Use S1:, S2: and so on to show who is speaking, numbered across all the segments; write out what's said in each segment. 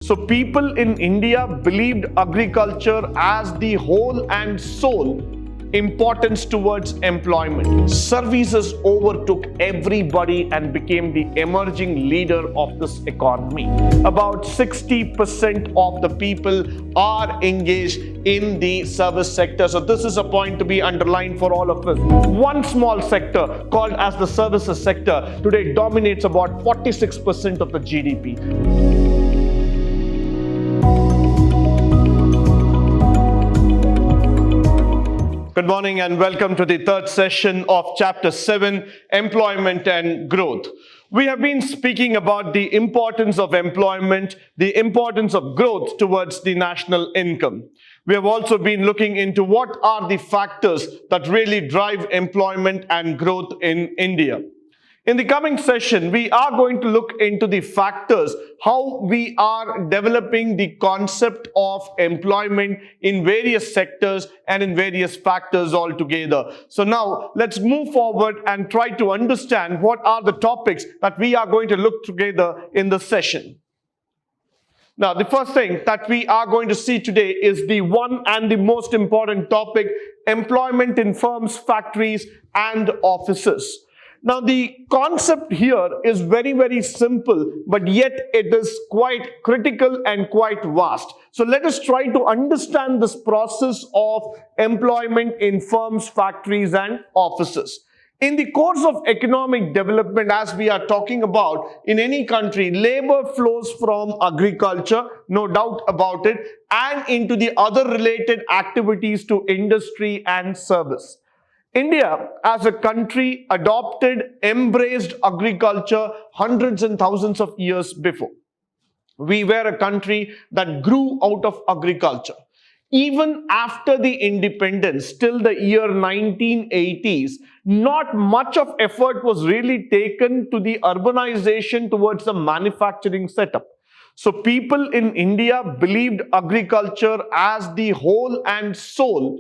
S1: So people in India believed agriculture as the whole and sole importance towards employment. Services overtook everybody and became the emerging leader of this economy. About 60% of the people are engaged in the service sector. So this is a point to be underlined for all of us. One small sector called as the services sector today dominates about 46% of the GDP. Good morning and welcome to the third session of Chapter 7, Employment and Growth. We have been speaking about the importance of employment, the importance of growth towards the national income. We have also been looking into what are the factors that really drive employment and growth in India. In the coming session, we are going to look into the factors, how we are developing the concept of employment in various sectors and in various factors altogether. So now, let's move forward and try to understand what are the topics that we are going to look together in the session. Now, the first thing that we are going to see today is the one and the most important topic, employment in firms, factories, and offices. Now, the concept here is very, very simple, but yet it is quite critical and quite vast. So let us try to understand this process of employment in firms, factories, and offices. In the course of economic development, as we are talking about, in any country, labor flows from agriculture, no doubt about it, and into the other related activities to industry and service. India, as a country, embraced agriculture hundreds and thousands of years before. We were a country that grew out of agriculture. Even after the independence, till the year 1980s, not much of effort was really taken to the urbanization towards the manufacturing setup. So people in India believed agriculture as the whole and sole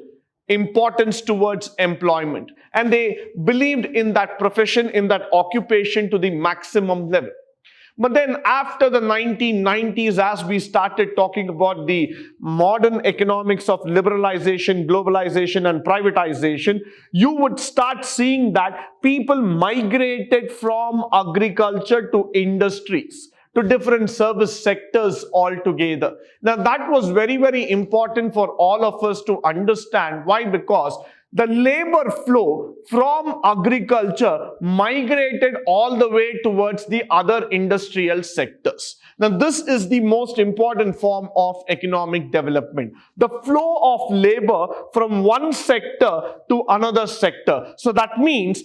S1: importance towards employment, and they believed in that profession, in that occupation to the maximum level. But then after the 1990s, as we started talking about the modern economics of liberalization, globalization, and privatization, you would start seeing that people migrated from agriculture to industries, to different service sectors altogether. Now that was very, very important for all of us to understand. Why? Because the labor flow from agriculture migrated all the way towards the other industrial sectors. Now this is the most important form of economic development. The flow of labor from one sector to another sector. So that means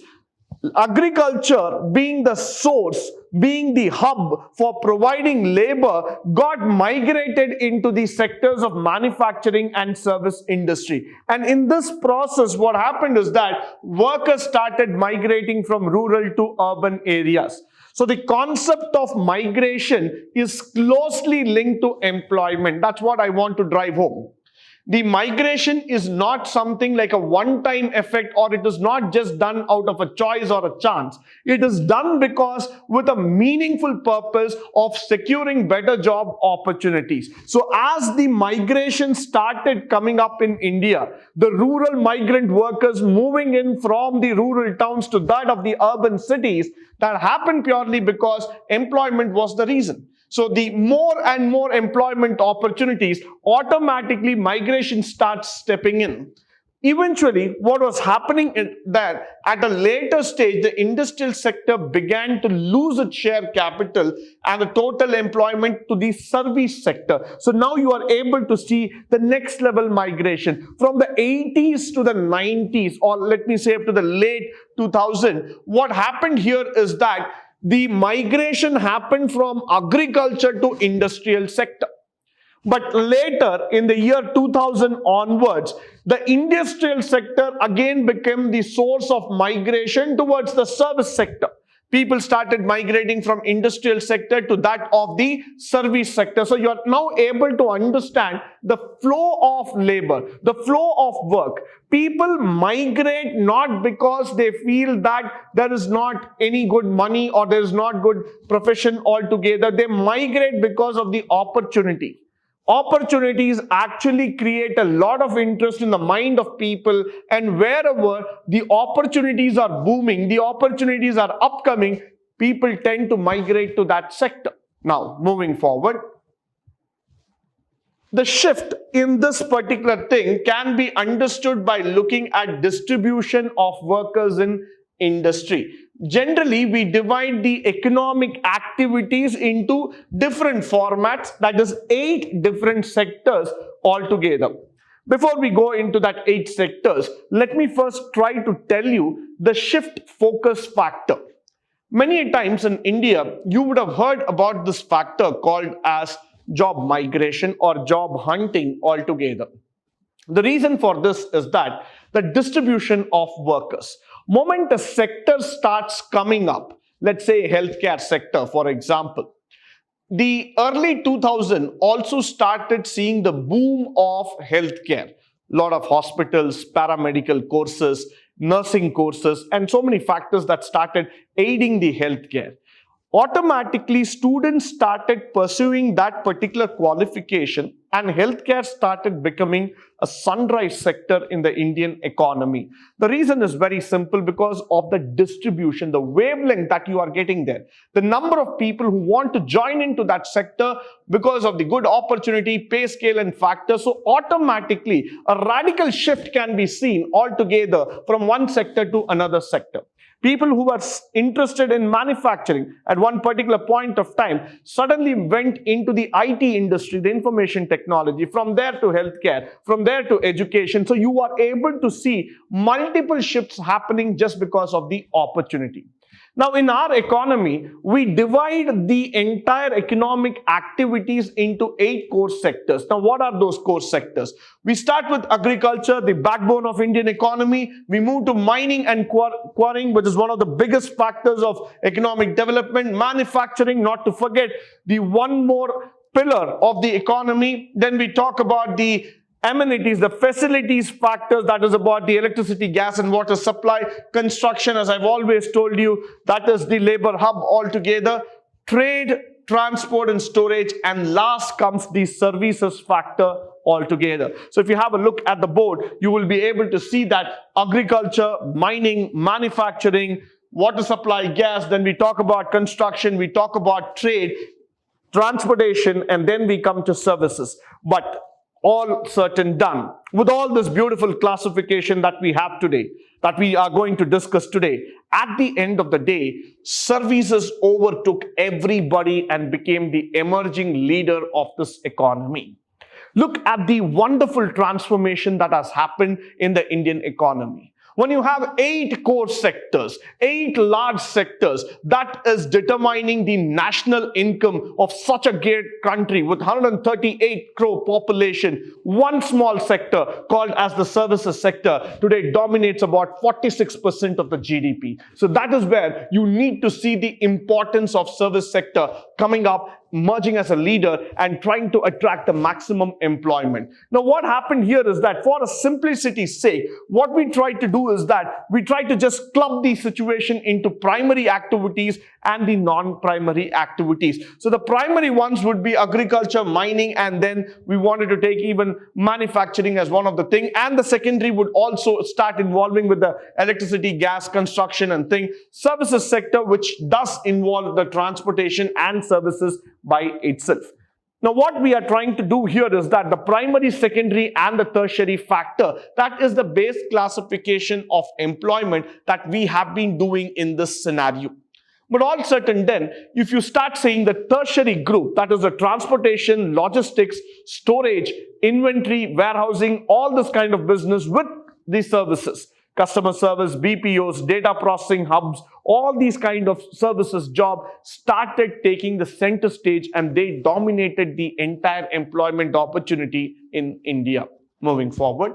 S1: agriculture being the source, being the hub for providing labor, got migrated into the sectors of manufacturing and service industry. And in this process, what happened is that workers started migrating from rural to urban areas. So the concept of migration is closely linked to employment. That's what I want to drive home. The migration is not something like a one-time effect, or it is not just done out of a choice or a chance. It is done because with a meaningful purpose of securing better job opportunities. So as the migration started coming up in India, the rural migrant workers moving in from the rural towns to that of the urban cities, that happened purely because employment was the reason. So the more and more employment opportunities, automatically migration starts stepping in. Eventually, what was happening is that at a later stage, the industrial sector began to lose its share capital and the total employment to the service sector. So now you are able to see the next level migration. From the 80s to the 90s, or let me say up to the late 2000, what happened here is that the migration happened from agriculture to industrial sector. But later, in the year 2000 onwards, the industrial sector again became the source of migration towards the service sector. People started migrating from industrial sector to that of the service sector. So you are now able to understand the flow of labor, the flow of work. People migrate not because they feel that there is not any good money or there is not good profession altogether. They migrate because of the opportunity. Opportunities actually create a lot of interest in the mind of people, and wherever the opportunities are booming, the opportunities are upcoming, people tend to migrate to that sector. Now, moving forward, the shift in this particular thing can be understood by looking at distribution of workers in industry. Generally, we divide the economic activities into different formats, that is 8 different sectors altogether. Before we go into that 8 sectors, let me first try to tell you the shift focus factor. Many times in India, you would have heard about this factor called as job migration or job hunting altogether. The reason for this is that the distribution of workers. Moment a sector starts coming up, let's say healthcare sector for example, the early 2000s also started seeing the boom of healthcare. Lot of hospitals, paramedical courses, nursing courses, and so many factors that started aiding the healthcare. Automatically, students started pursuing that particular qualification, and healthcare started becoming a sunrise sector in the Indian economy. The reason is very simple, because of the distribution, the wavelength that you are getting there. The number of people who want to join into that sector because of the good opportunity, pay scale and factors. So automatically, a radical shift can be seen altogether from one sector to another sector. People who were interested in manufacturing at one particular point of time suddenly went into the IT industry, the information technology, from there to healthcare, from there to education. So you are able to see multiple shifts happening just because of the opportunity. Now, in our economy, we divide the entire economic activities into 8 core sectors. Now, what are those core sectors? We start with agriculture, the backbone of Indian economy. We move to mining and quarrying, which is one of the biggest factors of economic development. Manufacturing, not to forget, the one more pillar of the economy. Then we talk about the amenities, the facilities factors, that is about the electricity, gas and water supply. Construction, as I've always told you, that is the labor hub altogether. Trade, transport and storage, and last comes the services factor altogether. So if you have a look at the board, you will be able to see that agriculture, mining, manufacturing, water supply, gas, then we talk about construction, we talk about trade, transportation, and then we come to services. But all said and done, with all this beautiful classification that we have today, that we are going to discuss today, at the end of the day, services overtook everybody and became the emerging leader of this economy. Look at the wonderful transformation that has happened in the Indian economy. When you have 8 core sectors, 8 large sectors, that is determining the national income of such a great country with 138 crore population. One small sector called as the services sector today dominates about 46% of the GDP. So that is where you need to see the importance of service sector coming up, emerging as a leader and trying to attract the maximum employment. Now, what happened here is that for a simplicity's sake, what we try to do is that we try to just club the situation into primary activities and the non-primary activities. So the primary ones would be agriculture, mining, and then we wanted to take even manufacturing as one of the thing. And the secondary would also start involving with the electricity, gas, construction and thing. Services sector, which does involve the transportation and services by itself. Now, what we are trying to do here is that the primary, secondary and the tertiary factor, that is the base classification of employment that we have been doing in this scenario. But all said and done, if you start saying the tertiary group, that is the transportation, logistics, storage, inventory, warehousing, all this kind of business with the services, customer service, BPOs, data processing hubs, all these kind of services job started taking the center stage and they dominated the entire employment opportunity in India. Moving forward,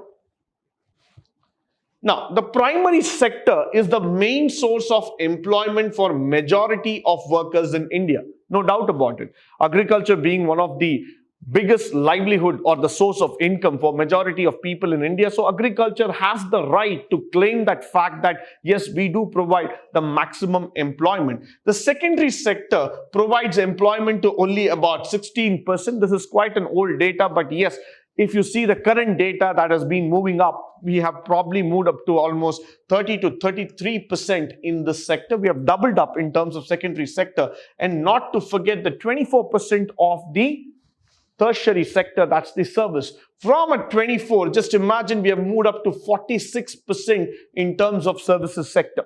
S1: Now, the primary sector is the main source of employment for majority of workers in India. No doubt about it. Agriculture being one of the biggest livelihood or the source of income for majority of people in India. So agriculture has the right to claim that fact that yes, we do provide the maximum employment. The secondary sector provides employment to only about 16%. This is quite an old data, but yes, if you see the current data that has been moving up, we have probably moved up to almost 30 to 33% in this sector. We have doubled up in terms of secondary sector, and not to forget the 24% of the tertiary sector, that's the service. From a 24, just imagine we have moved up to 46% in terms of services sector.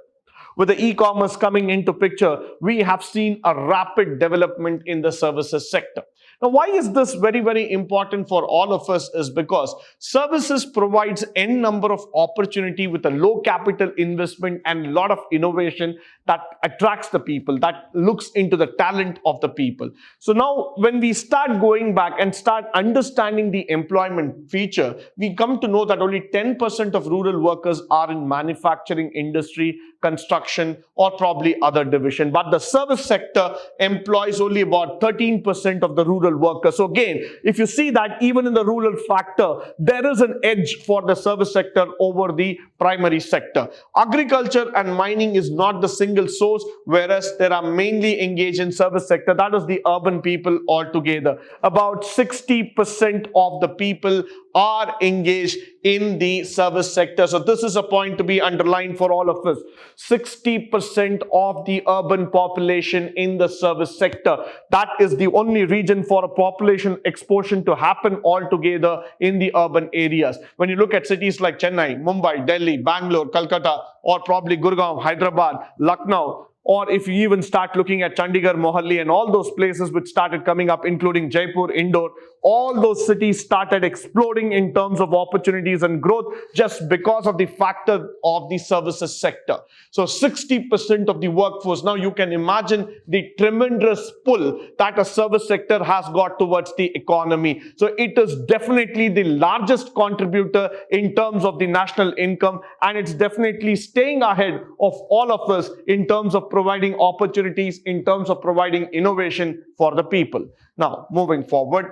S1: With the e-commerce coming into picture, we have seen a rapid development in the services sector. Now, why is this very, very important for all of us is because services provides n number of opportunity with a low capital investment and a lot of innovation that attracts the people, that looks into the talent of the people. So now when we start going back and start understanding the employment feature, we come to know that only 10% of rural workers are in manufacturing industry, construction, or probably other division. But the service sector employs only about 13% of the rural workers. So again, if you see that even in the rural factor, there is an edge for the service sector over the primary sector. Agriculture and mining is not the single source, whereas there are mainly engaged in service sector. That is the urban people altogether. About 60% of the people are engaged in the service sector. So this is a point to be underlined for all of us. 60% of the urban population in the service sector. That is the only region for a population explosion to happen altogether in the urban areas. When you look at cities like Chennai, Mumbai, Delhi, Bangalore, Calcutta, or probably Gurgaon, Hyderabad, Lucknow, or if you even start looking at Chandigarh, Mohali, and all those places which started coming up, including Jaipur, Indore, all those cities started exploding in terms of opportunities and growth just because of the factor of the services sector. So 60% of the workforce. Now you can imagine the tremendous pull that a service sector has got towards the economy. So it is definitely the largest contributor in terms of the national income, and it's definitely staying ahead of all of us in terms of providing opportunities, in terms of providing innovation for the people. Now, moving forward,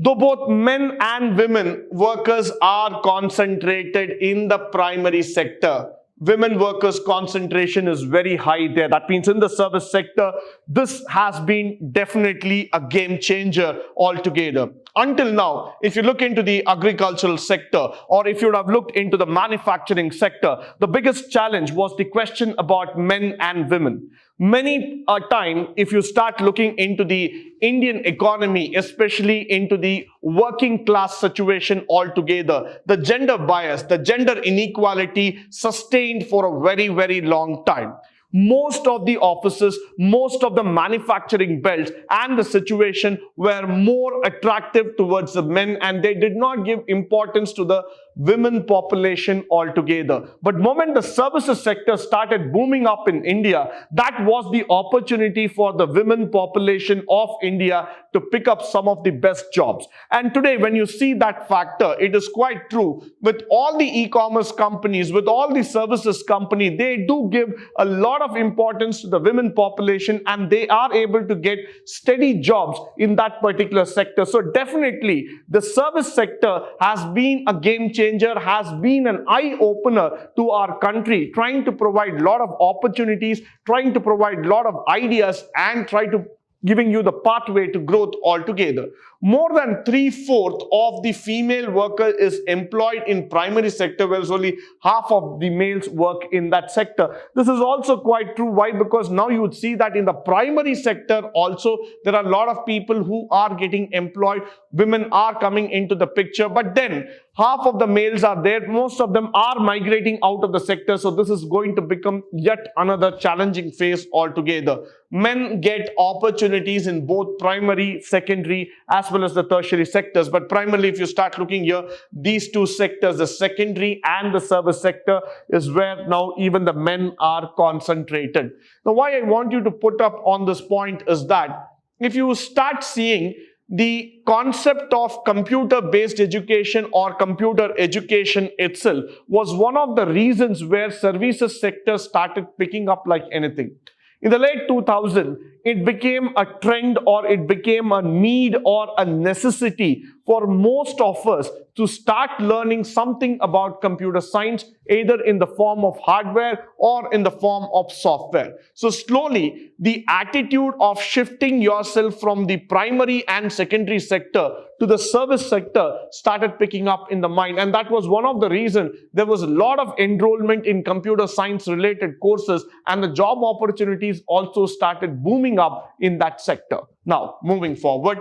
S1: though both men and women workers are concentrated in the primary sector, women workers concentration is very high there. That means in the service sector, this has been definitely a game changer altogether. Until now, if you look into the agricultural sector, or if you would have looked into the manufacturing sector, the biggest challenge was the question about men and women. Many a time, if you start looking into the Indian economy, especially into the working class situation altogether, the gender bias, the gender inequality sustained for a very, very long time. Most of the offices, most of the manufacturing belts and the situation were more attractive towards the men, and they did not give importance to the women population altogether. But moment the services sector started booming up in India, that was the opportunity for the women population of India to pick up some of the best jobs. And today when you see that factor, it is quite true. With all the e-commerce companies, with all the services company, they do give a lot of importance to the women population, and they are able to get steady jobs in that particular sector. So definitely the service sector has been a game changer, has been an eye-opener to our country, trying to provide a lot of opportunities, trying to provide a lot of ideas, and try to giving you the pathway to growth altogether. More than 3/4 of the female worker is employed in primary sector, whereas only half of the males work in that sector. This is also quite true. Why? Because now you would see that in the primary sector also there are a lot of people who are getting employed. Women are coming into the picture, but then half of the males are there. Most of them are migrating out of the sector. So this is going to become yet another challenging phase altogether. Men get opportunities in both primary, secondary, as well as the tertiary sectors. But primarily, if you start looking here, these two sectors, the secondary and the service sector, is where now even the men are concentrated. Now, why I want you to put up on this point is that if you start seeing the concept of computer-based education or computer education itself was one of the reasons where services sector started picking up like anything. In the late 2000s, it became a trend or it became a need or a necessity for most of us to start learning something about computer science, either in the form of hardware or in the form of software. So slowly, the attitude of shifting yourself from the primary and secondary sector to the service sector started picking up in the mind. And that was one of the reasons there was a lot of enrollment in computer science related courses, and the job opportunities also started booming up in that sector. Now, moving forward.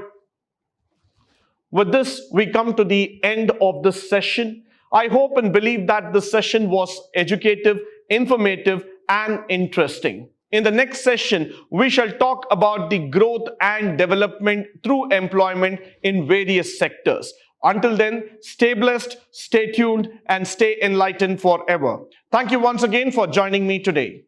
S1: With this, we come to the end of this session. I hope and believe that this session was educative, informative, and interesting. In the next session, we shall talk about the growth and development through employment in various sectors. Until then, stay blessed, stay tuned, and stay enlightened forever. Thank you once again for joining me today.